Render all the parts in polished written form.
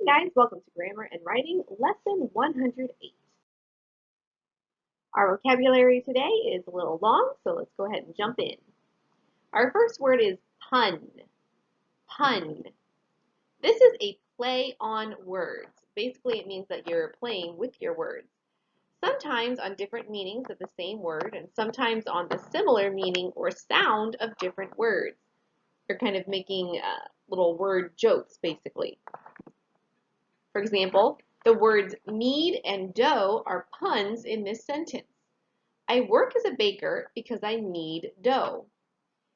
Guys, welcome to Grammar and Writing, Lesson 108. Our vocabulary today is a little long, so let's go ahead and jump in. Our first word is pun. Pun. This is a play on words. Basically, it means that you're playing with your words. Sometimes on different meanings of the same word, and sometimes on the similar meaning or sound of different words. You're kind of making little word jokes, basically. For example, the words need and dough are puns in this sentence. I work as a baker because I need dough.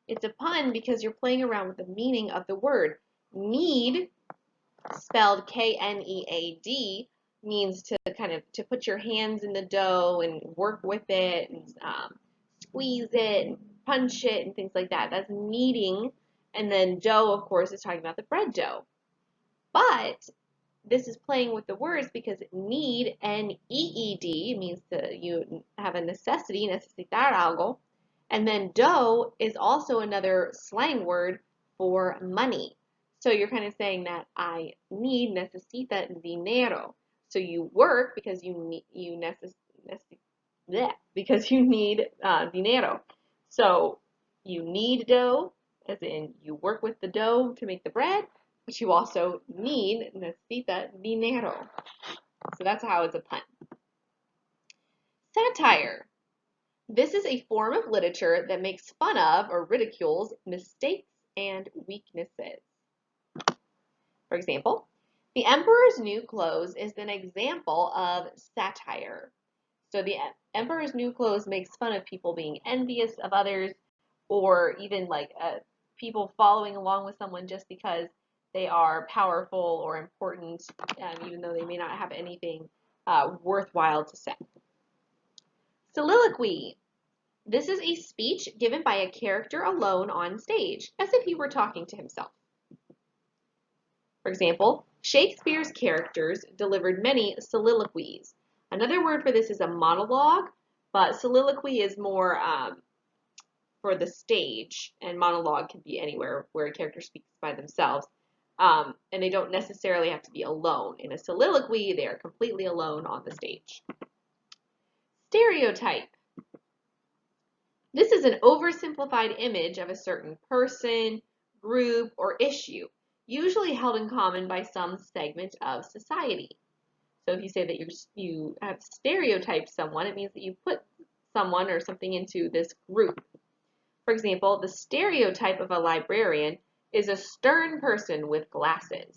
It's a pun because you're playing around with the meaning of the word. Need, spelled K-N-E-A-D, means to put your hands in the dough and work with it and squeeze it and punch it and things like that. That's kneading. And then dough, of course, is talking about the bread dough. But this is playing with the words because need, N-E-E-D, means you have a necessity, necesitar algo. And then dough is also another slang word for money. So you're kind of saying that I need, necesita dinero. So you work because you need dinero. So you need dough, as in you work with the dough to make the bread, but you also need, necesita dinero. So that's how it's a pun. Satire. This is a form of literature that makes fun of or ridicules mistakes and weaknesses. For example, the emperor's new clothes is an example of satire. So the emperor's new clothes makes fun of people being envious of others, or even like people following along with someone just because they are powerful or important, even though they may not have anything worthwhile to say. Soliloquy. This is a speech given by a character alone on stage, as if he were talking to himself. For example, Shakespeare's characters delivered many soliloquies. Another word for this is a monologue, but soliloquy is more for the stage, and monologue can be anywhere where a character speaks by themselves. And they don't necessarily have to be alone. In a soliloquy, they are completely alone on the stage. Stereotype. This is an oversimplified image of a certain person, group, or issue, usually held in common by some segment of society. So if you say that you have stereotyped someone, it means that you put someone or something into this group. For example, the stereotype of a librarian is a stern person with glasses.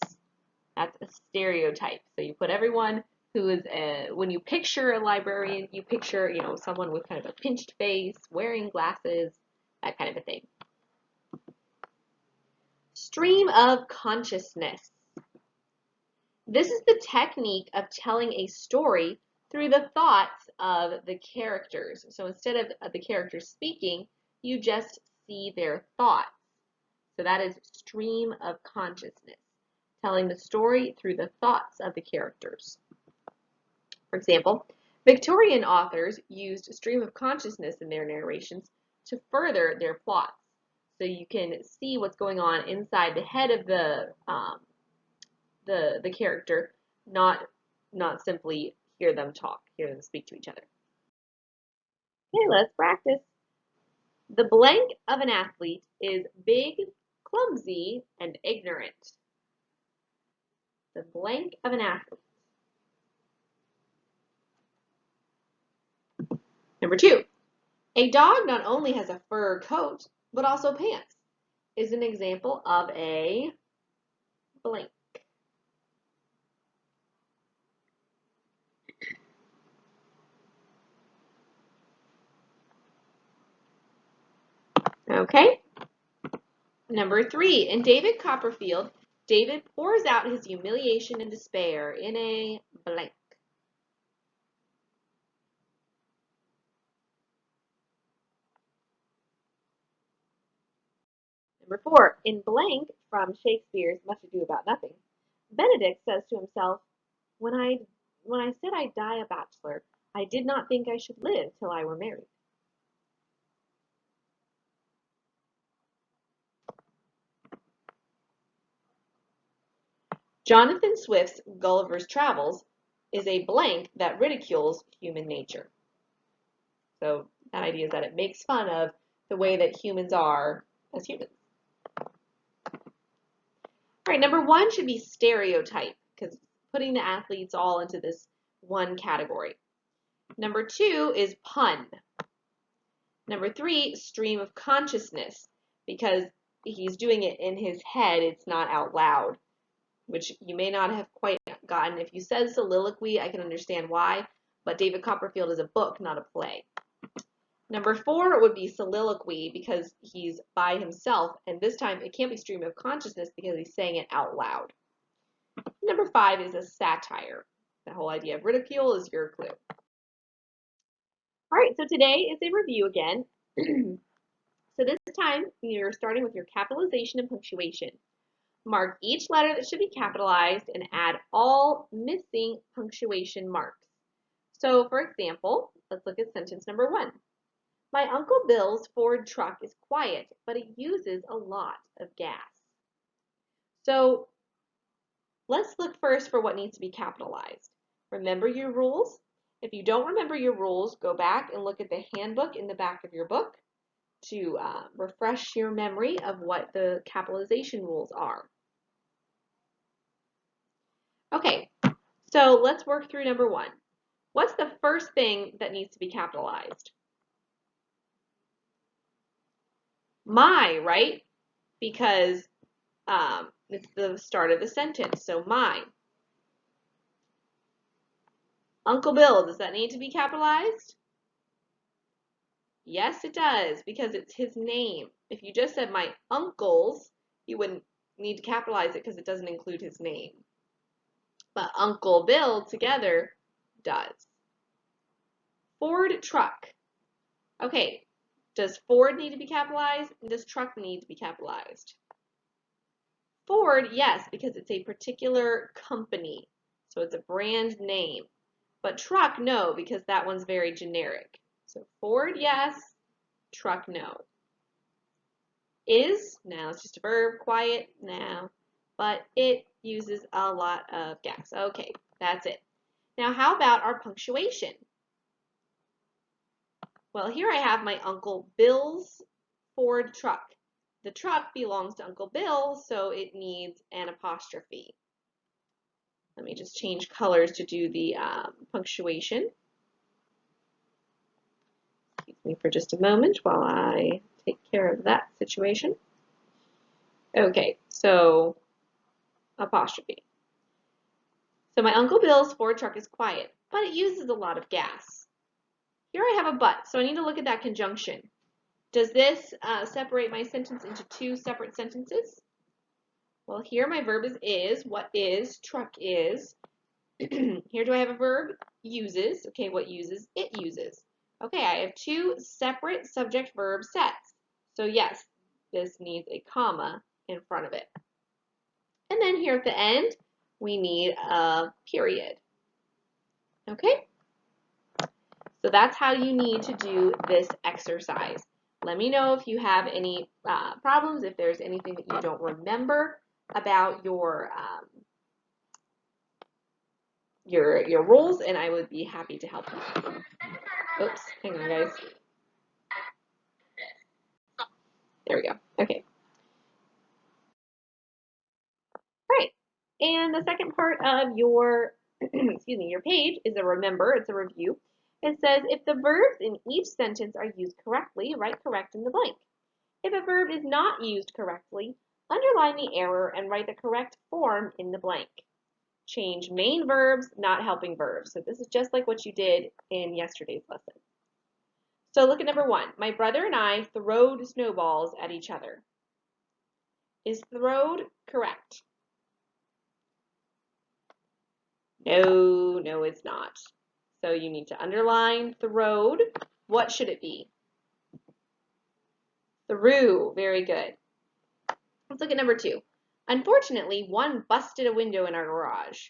That's a stereotype. So you put everyone who is, when you picture a librarian, you picture, someone with kind of a pinched face, wearing glasses, that kind of a thing. Stream of consciousness. This is the technique of telling a story through the thoughts of the characters. So instead of the characters speaking, you just see their thoughts. So that is stream of consciousness, telling the story through the thoughts of the characters. For example, Victorian authors used stream of consciousness in their narrations to further their plots. So you can see what's going on inside the head of the character, not simply hear them talk, hear them speak to each other. Okay, let's practice. The blank of an athlete is big, clumsy, and ignorant. The blank of an athlete. Number 2, a dog not only has a fur coat, but also pants, is an example of a blank. Okay. Number 3, in David Copperfield, David pours out his humiliation and despair in a blank. Number 4, in blank from Shakespeare's Much Ado About Nothing, Benedict says to himself, when I said I'd die a bachelor, I did not think I should live till I were married. Jonathan Swift's Gulliver's Travels is a blank that ridicules human nature. So that idea is that it makes fun of the way that humans are as humans. All right, number 1 should be stereotype, because putting the athletes all into this one category. Number 2 is pun. Number 3, stream of consciousness, because he's doing it in his head, it's not out loud, which you may not have quite gotten. If you said soliloquy, I can understand why, but David Copperfield is a book, not a play. Number 4 would be soliloquy, because he's by himself, and this time it can't be stream of consciousness because he's saying it out loud. Number 5 is a satire. The whole idea of ridicule is your clue. All right, so today is a review again. So this time you're starting with your capitalization and punctuation. Mark each letter that should be capitalized and add all missing punctuation marks. So for example, let's look at sentence number 1. My Uncle Bill's Ford truck is quiet, but it uses a lot of gas. So let's look first for what needs to be capitalized. Remember your rules. If you don't remember your rules, go back and look at the handbook in the back of your book to refresh your memory of what the capitalization rules are. Okay, so let's work through number 1. What's the first thing that needs to be capitalized? My, right? Because it's the start of the sentence, so my. Uncle Bill, does that need to be capitalized? Yes, it does, because it's his name. If you just said my uncle's, you wouldn't need to capitalize it because it doesn't include his name. But Uncle Bill together does. Ford truck. Okay, does Ford need to be capitalized? And does truck need to be capitalized? Ford, yes, because it's a particular company. So it's a brand name. But truck, no, because that one's very generic. So Ford, yes. Truck, no. Is, now it's just a verb. Quiet, now. But it uses a lot of gas. Okay, that's it. Now how about our punctuation? Well, here I have my Uncle Bill's Ford truck. The truck belongs to Uncle Bill, so it needs an apostrophe. Let me just change colors to do the punctuation. Excuse me for just a moment while I take care of that situation. Okay, so apostrophe. So my Uncle Bill's Ford truck is quiet, but it uses a lot of gas. Here I have a but, so I need to look at that conjunction. Does this separate my sentence into 2 separate sentences? Well, here my verb is, what is, truck is. Here do I have a verb? Uses. Okay, what uses? It uses. Okay, I have 2 separate subject-verb sets. So yes, this needs a comma in front of it. And then here at the end, we need a period. Okay? So that's how you need to do this exercise. Let me know if you have any problems, if there's anything that you don't remember about your rules, and I would be happy to help you. Oops, hang on guys. There we go. Okay. All right. And the second part of your excuse me, your page is a remember, it's a review. It says if the verbs in each sentence are used correctly, write correct in the blank. If a verb is not used correctly, underline the error and write the correct form in the blank. Change main verbs, not helping verbs. So this is just like what you did in yesterday's lesson. So look at number 1. My brother and I throwed snowballs at each other. Is throwed correct? No, no, it's not. So you need to underline throwed. What should it be? Through. Very good. Let's look at number 2. Unfortunately, one busted a window in our garage.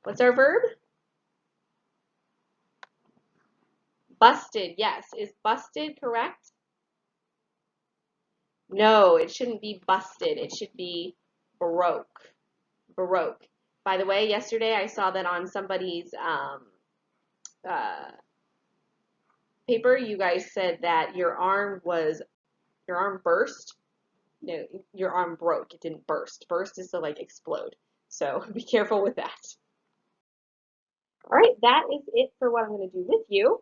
What's our verb? Busted, yes. Is busted correct? No, it shouldn't be busted. It should be broke. Broke. By the way, yesterday I saw that on somebody's uh, paper. You guys said that your arm burst. No, your arm broke. It didn't burst. Burst is to like explode. So be careful with that. All right, that is it for what I'm going to do with you.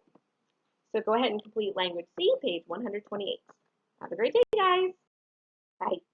So go ahead and complete Language C, page 128. Have a great day, guys. Bye.